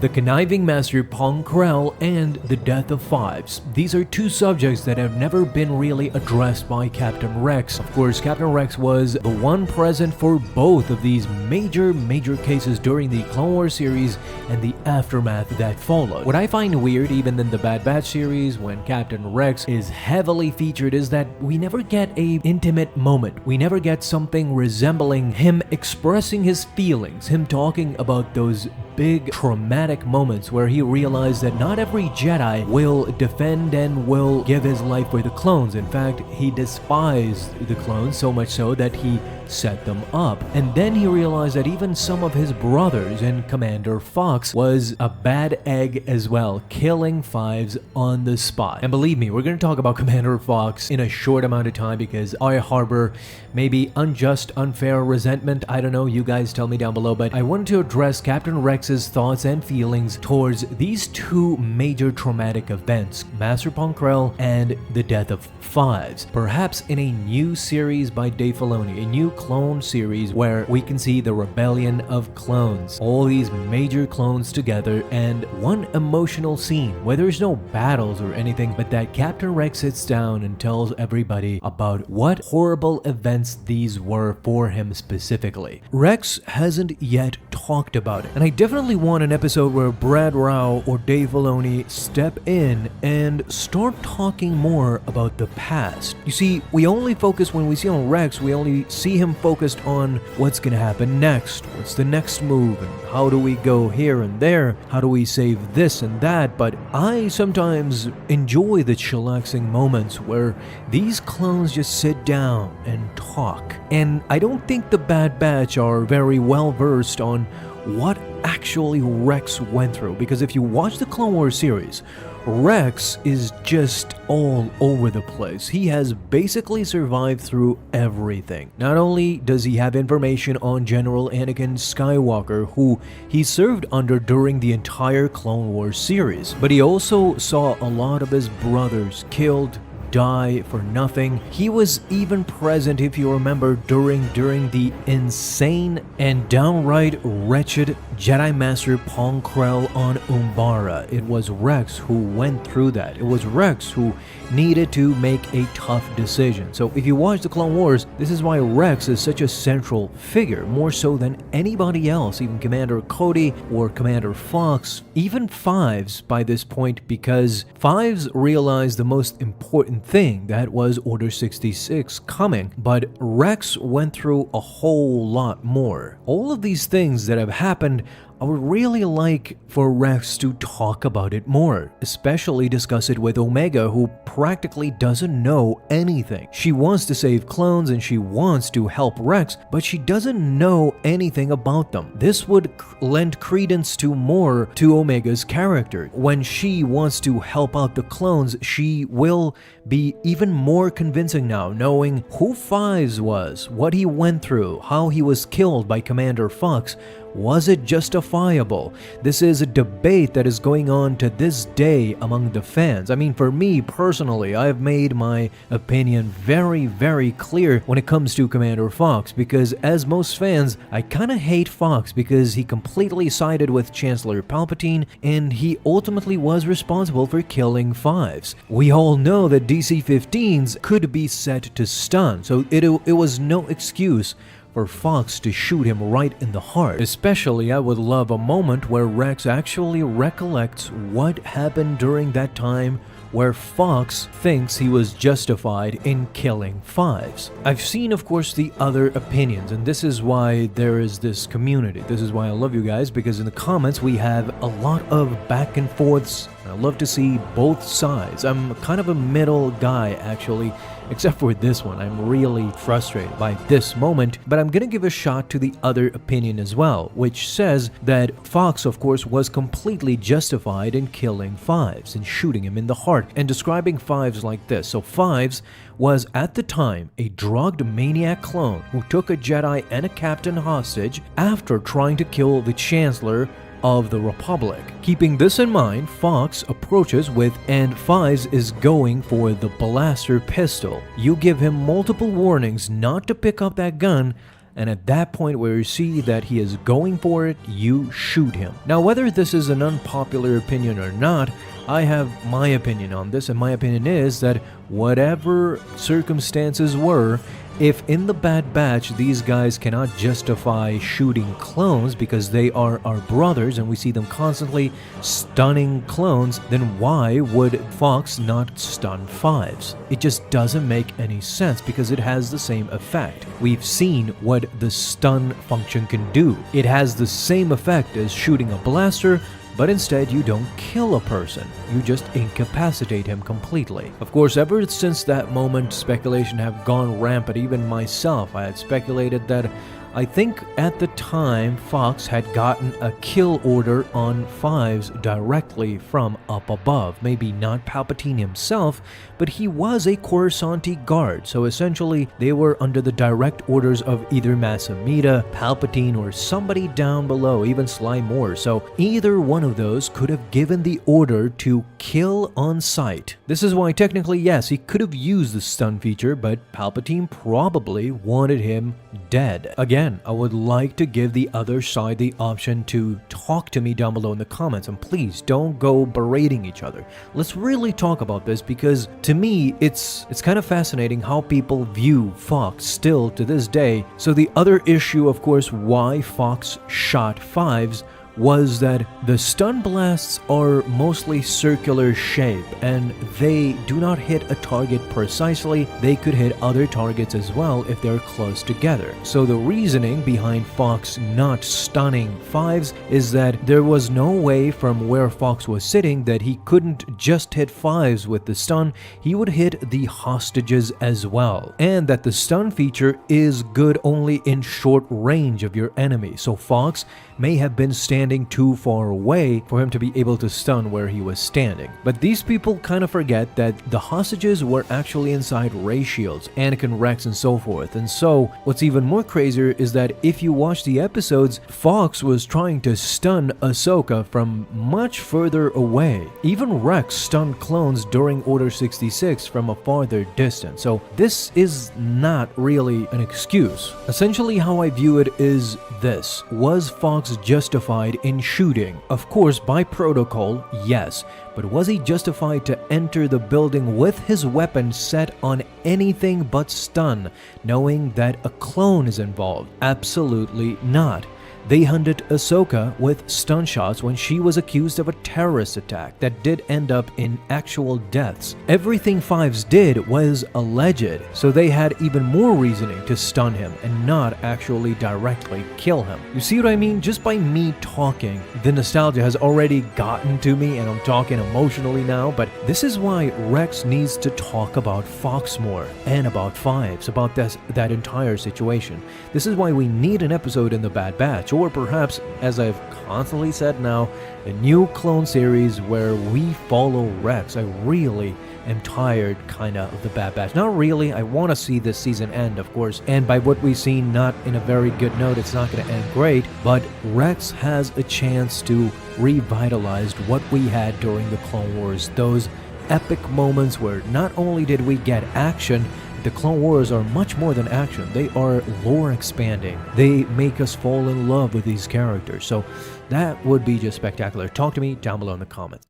the conniving master Pong Krell, and the death of Fives. These are two subjects that have never been really addressed by Captain Rex. Of course, Captain Rex was the one present for both of these major cases during the Clone Wars series and the aftermath that followed. What I find weird, even in the Bad Batch series, when Captain Rex is heavily featured, is that we never get a intimate moment. We never get something resembling him expressing his feelings, him talking about those big traumatic moments where he realized that not every Jedi will defend and will give his life for the clones. In fact, he despised the clones so much so that he set them up. And then he realized that even some of his brothers and Commander Fox was a bad egg as well, killing Fives on the spot. And believe me, we're going to talk about Commander Fox in a short amount of time because I harbor maybe unjust, unfair resentment. I don't know, you guys tell me down below, but I wanted to address Captain Rex's thoughts and feelings towards these two major traumatic events, Master Pong Krell and the death of Fives. Perhaps in a new series by Dave Filoni, a new clone series where we can see the rebellion of clones, all these major clones together, and one emotional scene where there's no battles or anything, but that Captain Rex sits down and tells everybody about what horrible events these were for him specifically. Rex hasn't yet talked about it, and I definitely want an episode where Brad Rao or Dave Filoni step in and start talking more about the past. You see, we only focus when we see on Rex, we only see him focused on what's gonna happen next, what's the next move, and how do we go here and there, how do we save this and that. But I sometimes enjoy the chillaxing moments where these clones just sit down and talk. And I don't think the Bad Batch are very well versed on what actually Rex went through, because if you watch the Clone Wars series, Rex is just all over the place. He has basically survived through everything. Not only does he have information on General Anakin Skywalker, who he served under during the entire Clone Wars series, but he also saw a lot of his brothers killed, die for nothing. He was even present, if you remember, during the insane and downright wretched Jedi Master Pong Krell on Umbara. It was Rex who went through that. It was Rex who needed to make a tough decision. So if you watch the Clone Wars, this is why Rex is such a central figure, more so than anybody else, even Commander Cody or Commander Fox, even Fives by this point, because Fives realized the most important thing, that was Order 66 coming, but Rex went through a whole lot more. All of these things that have happened, I would really like for Rex to talk about it more, especially discuss it with Omega, who practically doesn't know anything. She wants to save clones and she wants to help Rex, but she doesn't know anything about them. This would lend credence to more to Omega's character. When she wants to help out the clones, she will be even more convincing now, knowing who Fives was, what he went through, how he was killed by Commander Fox. Was it justifiable? This is a debate that is going on to this day among the fans. I mean, for me personally, I've made my opinion very clear when it comes to Commander Fox, because as most fans, I kinda hate Fox because he completely sided with Chancellor Palpatine and he ultimately was responsible for killing Fives. We all know that DC-15s could be set to stun, so it was no excuse for Fox to shoot him right in the heart. Especially, I would love a moment where Rex actually recollects what happened during that time where Fox thinks he was justified in killing Fives. I've seen, of course, the other opinions, and this is why there is this community. This is why I love you guys, because in the comments we have a lot of back and forths. I love to see both sides. I'm kind of a middle guy, actually, except for this one. I'm really frustrated by this moment, but I'm gonna give a shot to the other opinion as well, which says that Fox, of course, was completely justified in killing Fives and shooting him in the heart, and describing Fives like this. So Fives was at the time a drugged maniac clone who took a Jedi and a captain hostage after trying to kill the Chancellor of the Republic. Keeping this in mind, Fox approaches with, and Fives is going for the blaster pistol. You give him multiple warnings not to pick up that gun, and at that point where you see that he is going for it, you shoot him. Now, whether this is an unpopular opinion or not, I have my opinion on this, and my opinion is that whatever circumstances were, if in the Bad Batch these guys cannot justify shooting clones because they are our brothers and we see them constantly stunning clones, then why would Fox not stun Fives? It just doesn't make any sense because it has the same effect. We've seen what the stun function can do. It has the same effect as shooting a blaster, but instead you don't kill a person, you just incapacitate him completely. Of course, ever since that moment, speculation have gone rampant. Even myself, I had speculated that I think at the time Fox had gotten a kill order on Fives directly from up above. Maybe not Palpatine himself, but he was a Coruscanti guard, so essentially they were under the direct orders of either Masa Amida, Palpatine, or somebody down below, even Sly Moore. So either one of those could have given the order to kill on sight. This is why technically, yes, he could have used the stun feature, but Palpatine probably wanted him dead. Again, I would like to give the other side the option to talk to me down below in the comments, and please don't go berating each other. Let's really talk about this because to me it's kind of fascinating how people view Fox still to this day. So the other issue, of course, why Fox shot Fives was that the stun blasts are mostly circular shape and they do not hit a target precisely. They could hit other targets as well if they're close together. So the reasoning behind Fox not stunning Fives is that there was no way from where Fox was sitting that he couldn't just hit Fives with the stun, he would hit the hostages as well. And that the stun feature is good only in short range of your enemy. So Fox may have been standing too far away for him to be able to stun where he was standing. But these people kind of forget that the hostages were actually inside ray shields, Anakin, Rex, and so forth. And so what's even more crazier is that if you watch the episodes, Fox was trying to stun Ahsoka from much further away. Even Rex stunned clones during Order 66 from a farther distance. So this is not really an excuse. Essentially how I view it is this: was Fox justified in shooting? Of course, by protocol, yes, but was he justified to enter the building with his weapon set on anything but stun, knowing that a clone is involved? Absolutely not. They hunted Ahsoka with stun shots when she was accused of a terrorist attack that did end up in actual deaths. Everything Fives did was alleged, so they had even more reasoning to stun him and not actually directly kill him. You see what I mean? Just by me talking, the nostalgia has already gotten to me and I'm talking emotionally now, but this is why Rex needs to talk about Fox more and about Fives, about that entire situation. This is why we need an episode in the Bad Batch, or perhaps, as I've constantly said now, a new clone series where we follow Rex. I really am tired kinda of the Bad Batch. Not really, I want to see this season end, of course, and by what we've seen, not in a very good note. It's not going to end great, but Rex has a chance to revitalize what we had during the Clone Wars. Those epic moments where not only did we get action, the Clone Wars are much more than action. They are lore expanding. They make us fall in love with these characters. So that would be just spectacular. Talk to me down below in the comments.